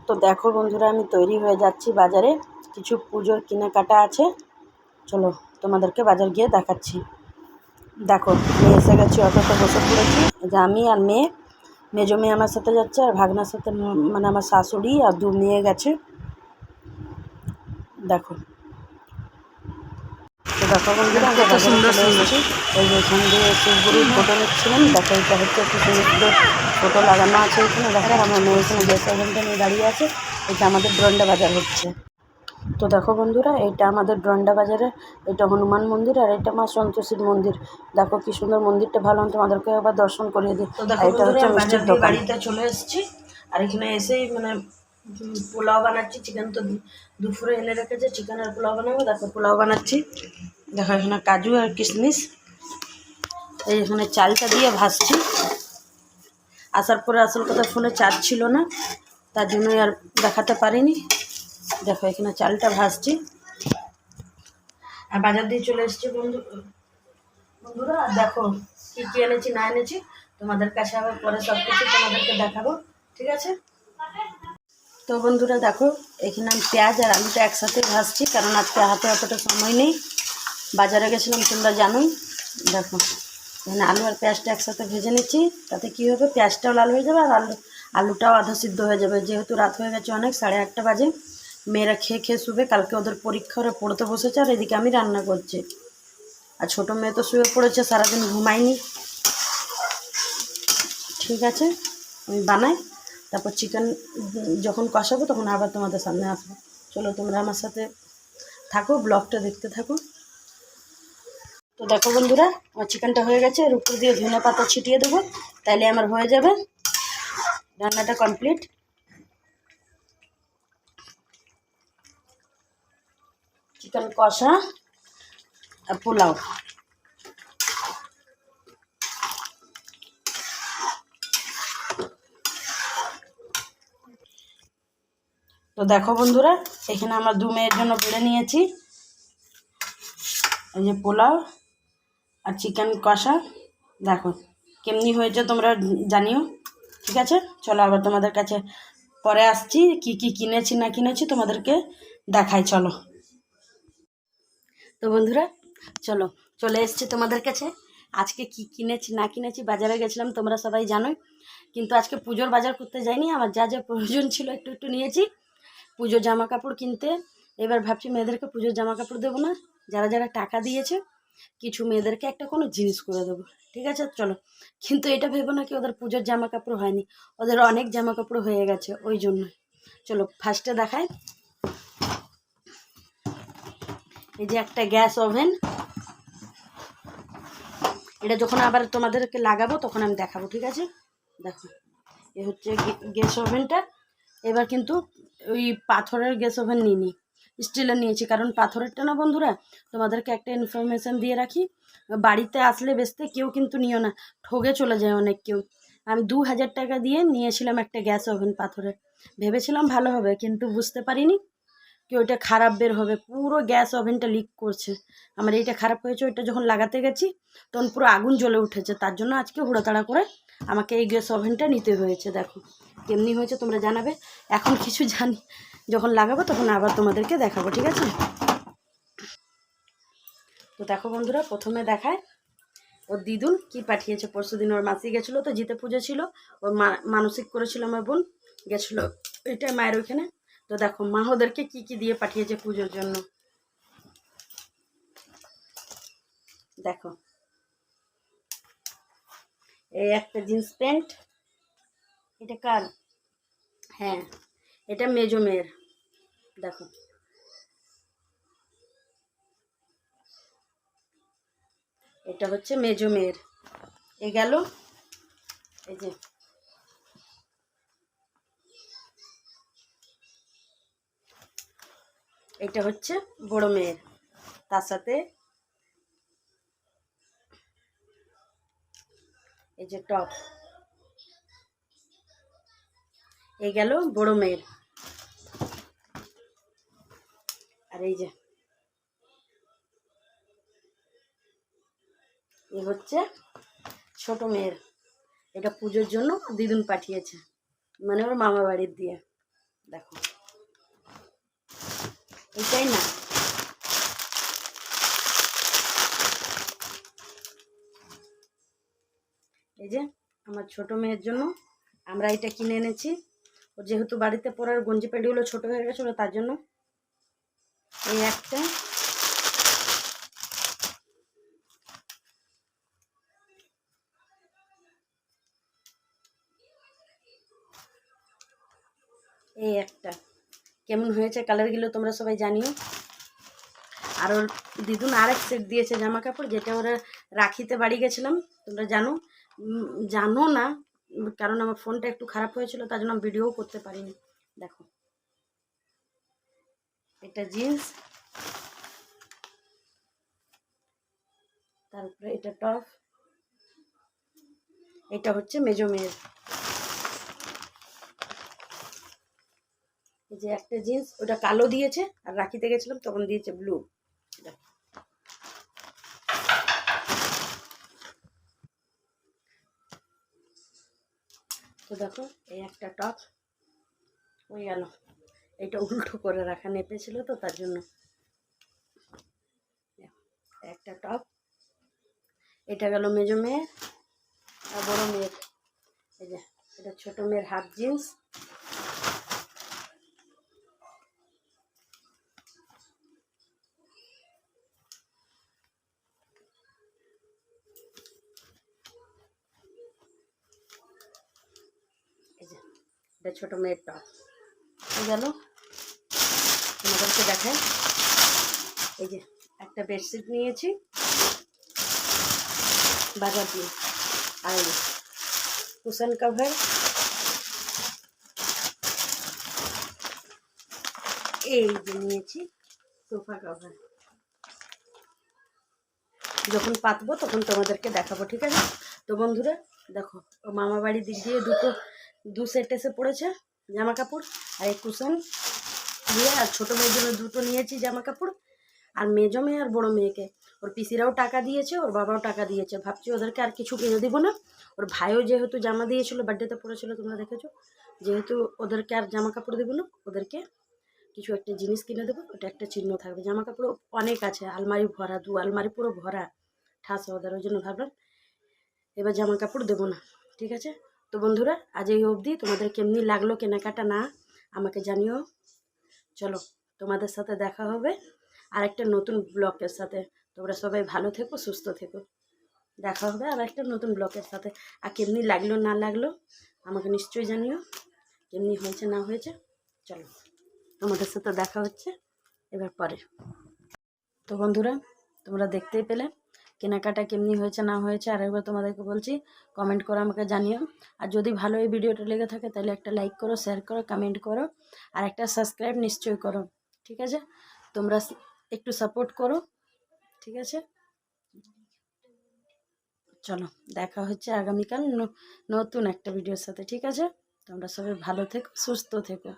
তো দেখো বন্ধুরা, আমি তৈরি হয়ে যাচ্ছি বাজারে, কিছু পুজোর কেনাকাটা আছে। চলো তোমাদেরকে বাজার গিয়ে দেখাচ্ছি। দেখো, মেয়ে এসে গেছি, অটোতে বসে পড়েছি। যে আমি আর মেয়ে, মেজো মেয়ে আমার সাথে যাচ্ছে, আর ভাগনার সাথে মানে আমার শাশুড়ি আর 2 মেয়ে গেছে। দেখো, তো দেখো বন্ধুরা, আমরা বাজারে চলে এসেছি। এই যে এখান দিয়ে শিবগুরুর ফটো নিচ্ছিলাম। দেখো, এটা হচ্ছে একটু সুন্দর ফটো লাগানো আছে এখানে। দেখো, আমার মেয়ে এখানে গ্যাস ওভেনটা নিয়ে দাঁড়িয়ে আছে। এটা আমাদের ড্রন্ডা বাজার হচ্ছে। তো দেখো বন্ধুরা, এটা আমাদের ড্রন্ডা বাজারে, এটা হনুমান মন্দির আর এটা মা সন্তোষীর মন্দির। দেখো কি সুন্দর মন্দিরটা, ভালো, তোমাদেরকে আবার দর্শন করিয়ে দিই। তো দেখো এটা হচ্ছে মিষ্টির দোকান। বাড়িতে চলে এসেছি, আর এখানে এসেই মানে পোলাও বানাচ্ছি। চিকেন তো দুপুরে এনে রেখেছে, চিকেনের পোলাও বানাবো। দেখো পোলাও বানাচ্ছি। দেখো এখানে কাজু আর কিশমিশ, এই এখানে চালটা দিয়ে ভাজছি। আসার পরে আসল কথা ফোনে চার্জ ছিল না, তার জন্যই আর দেখাতে পারিনি। দেখো এখানে চালটা ভাজছি, আর বাজার দিয়ে চলে এসেছি বন্ধুরা। আর দেখো কী কী এনেছি না এনেছি, তোমাদের কাছে আবার পরে সব কিছু তোমাদেরকে দেখাবো, ঠিক আছে? তো বন্ধুরা দেখো, এখানে আমি পেঁয়াজ আর আলুটা একসাথে ভাজছি, কারণ আজকে হাতে অতটা সময় নেই। বাজারে গেছিলাম, তোমরা জানোই। দেখো এখানে আলু আর পেঁয়াজটা একসাথে ভেজে নিচ্ছি। তাতে কী হবে, পেঁয়াজটাও লাল হয়ে যাবে আর আলুটাও আধা সিদ্ধ হয়ে যাবে। যেহেতু রাত হয়ে গেছে অনেক, 8:30 বাজে। মেয়েরা খেয়ে খেয়ে শুবে, কালকে ওদের পরীক্ষা, ওরা পড়তে বসেছে, আর এদিকে আমি রান্না করছি। আর ছোটো মেয়ে তো শুয়ে পড়েছে, সারাদিন ঘুমায়নি। ঠিক আছে, আমি বানাই, তারপর চিকেন যখন কষাবো তখন আবার তোমাদের সামনে আসবো। চলো তোমরা আমার সাথে থাকো, ব্লগটা দেখতে থাকো। তো দেখো বন্ধুরা, আমার চিকেনটা হয়ে গেছে। এর উপর দিয়ে ধনে পাতা ছিটিয়ে দেবো, তাহলে আমার হয়ে যাবে রান্নাটা কমপ্লিট। চিকেন কষা আর পোলাও। তো দেখো বন্ধুরা, এখানে আমার 2 মেয়ের জন্য বেড়ে নিয়েছি এই যে পোলাও আর চিকেন কষা। দেখো কেমনি হয়েছে তোমরা জানিও, ঠিক আছে? চলো আবার তোমাদের কাছে পরে আসছি, কি কি কিনেছি না কিনেছি তোমাদেরকে দেখাই, চলো। তো বন্ধুরা চলো, চলে এসেছি তোমাদের কাছে। আজকে কি কিনেছি না কিনেছি, বাজারে গেছিলাম তোমরা সবাই জানোই, কিন্তু আজকে পুজোর বাজার করতে যাইনি। আমার যা যা প্রয়োজন ছিল একটু একটু নিয়েছি। পুজোর জামা কাপড় কিনতে এবার ভাবছি মেয়েদেরকে পুজোর জামা কাপড় দেবো না, যারা যারা টাকা দিয়েছে কিছু মেয়েদেরকে একটা কোনো জিনিস করে দেবো, ঠিক আছে? চলো, কিন্তু এটা ভেবো না কি ওদের পুজোর জামা কাপড় হয়নি, ওদের অনেক জামা কাপড় হয়ে গেছে, ওই জন্য। চলো ফার্স্টে দেখাই, এই যে একটা গ্যাস ওভেন। এটা যখন আবার তোমাদেরকে লাগাবো তখন আমি দেখাবো, ঠিক আছে? দেখো এ হচ্ছে গ্যাস ওভেনটা। এবার কিন্তু ওই পাথরের গ্যাস ওভেন নিইনি, স্টিলের নিয়েছি। কারণ পাথরেরটা না বন্ধুরা, তোমাদেরকে একটা ইনফরমেশান দিয়ে রাখি, বাড়িতে আসলে বেচতে কেউ কিন্তু নিও না, ঠগে চলে যায় অনেক কেউ। আমি 2000 টাকা দিয়ে নিয়েছিলাম একটা গ্যাস ওভেন পাথরের, ভেবেছিলাম ভালো হবে, কিন্তু বুঝতে পারিনি কি ওইটা খারাপ বের হবে। পুরো গ্যাস ওভেনটা লিক করছে। আমার এইটা খারাপ হয়েছে, ওইটা যখন লাগাতে গেছি তখন পুরো আগুন জ্বলে উঠেছে। তার জন্য আজকে হুড়োতাড়া করে আমাকে এই গ্যাস ওভেনটা নিতে হয়েছে। দেখো কেমনি হয়েছে তোমরা জানাবে। এখন কিছু জানি, যখন লাগাবো তখন আবার তোমাদেরকে দেখাবো, ঠিক আছে? তো দেখো বন্ধুরা, প্রথমে দেখায় ওর দিদুন কি পাঠিয়েছে। পরশুদিন ওর মাসি গেছিলো, তো জিতে পুজো ছিল, ওর মানসিক করেছিল, আমার বোন গেছিলো এটা মায়ের ওইখানে। তো দেখো মা ওদেরকে কি কি দিয়ে পাঠিয়েছে পুজোর জন্য। দেখো এই একটা জিন্স প্যান্ট, এটা কার? হ্যাঁ, এটা মেজো মেয়ের। দেখো এটা হচ্ছে মেজো মেয়ের। এ গেল, এই যে এটা হচ্ছে বড় মেয়ের, তার সাথে এই যে টপ। এই গেল বড় মেয়ের। আর এই যে এই হচ্ছে ছোট মেয়ের। এটা পুজোর জন্য দিদুন পাঠিয়েছে, মানে ওর মামা বাড়ির দিয়ে। দেখো এটাই না, এই যে আমার ছোট মেয়ের জন্য আমরা এটা কিনে এনেছি। ও যেহেতু বাড়িতে পরার গঞ্জি প্যান্টগুলো ছোট হয়ে গেছিলো তার জন্য। এই একটা, এই একটা। কেমন হয়েছে কালারগুলো তোমরা সবাই জানিও। আর ওর দিদুন আরেক সেট দিয়েছে জামা কাপড়, যেটা ওরা রাখিতে বাড়ি গেছিলাম। তোমরা জানো জানো না, কারণ আমার ফোনটা একটু খারাপ হয়েছিল, তার জন্য ভিডিও করতে পারিনি। দেখো এটা জিন্স, তারপরে এটা টপ, এটা হচ্ছে মেজো মেয়ের। এই যে একটা জিন্স, ওটা কালো দিয়েছে, আর রাখিতে গেছিলাম তখন দিয়েছে ব্লু। তো দেখো এই একটা টপ হয়ে গেল। এটা উল্টো করে রাখা নেপেছিল তো তার জন্য। একটা টপ, এটা গেল মেজো মেয়ের আর বড়ো মেয়ের। এই যে এটা ছোট মেয়ের হাফ জিন্স, এই যে এটা ছোট মেয়ের টপ। হয়ে গেল। তোমাদেরকে দেখাই, এই যে একটা বেডশিট নিয়েছি বাজার দিয়ে, আর এই কুশন কভার, এই যে নিয়েছি সোফা কভার। যখন পাতবো তখন তোমাদেরকে দেখাবো, ঠিক আছে? তো বন্ধুরা দেখো, ও মামা বাড়ির দিক দিয়ে দু সেট এসে পড়েছে জামা কাপড়, আর এই কুশন দিয়ে। আর ছোটো মেয়ের জন্য দুটো নিয়েছি জামা কাপড়। আর মেজো মেয়ে আর বড়ো মেয়েকে ওর পিসিরাও টাকা দিয়েছে, ওর বাবাও টাকা দিয়েছে। ভাবছি ওদেরকে আর কিছু কিনে দেবো না। ওর ভাইও যেহেতু জামা দিয়েছিল, বার্থডেতে পড়েছিল, তোমরা দেখেছো, যেহেতু ওদেরকে আর জামা কাপড় দেবো না, ওদেরকে কিছু একটা জিনিস কিনে দেবো। ওটা একটা চিহ্ন থাকবে। জামা কাপড় অনেক আছে, আলমারি ভরা, 2 আলমারি পুরো ভরা ঠাস ওদের। ওই জন্য ভাবলাম এবার জামা কাপড় দেবো না, ঠিক আছে? তো বন্ধুরা আজ এই অবধি। তোমাদের কেমনি লাগলো কেনাকাটা না আমাকে জানিও। চলো তোমাদের সাথে দেখা হবে আর একটা নতুন ব্লগের সাথে। তোমরা সবাই ভালো থেকো, সুস্থ থেকো। দেখা হবে আর একটা নতুন ব্লগের সাথে। আর কেমনি লাগলো না লাগলো আমাকে নিশ্চয়ই জানিও, কেমনি হয়েছে না হয়েছে। চলো তোমাদের সাথে দেখা হচ্ছে এবার পরে। তো বন্ধুরা তোমরা দেখতেই পেলে কেনাকাটা কেমনি হয়েছে না হয়েছে। আর একবার তোমাদেরকে বলছি, কমেন্ট করে আমাকে জানিও। আর যদি ভালো এই ভিডিওটা লেগে থাকে তাহলে একটা লাইক করো, শেয়ার করো, কমেন্ট করো, আর একটা সাবস্ক্রাইব নিশ্চয়ই করো, ঠিক আছে? তোমরা একটু সাপোর্ট করো, ঠিক আছে? চলো দেখা হচ্ছে আগামীকাল নতুন একটা ভিডিওর সাথে, ঠিক আছে? তোমরা সবাই ভালো থেকো, সুস্থ থেকো।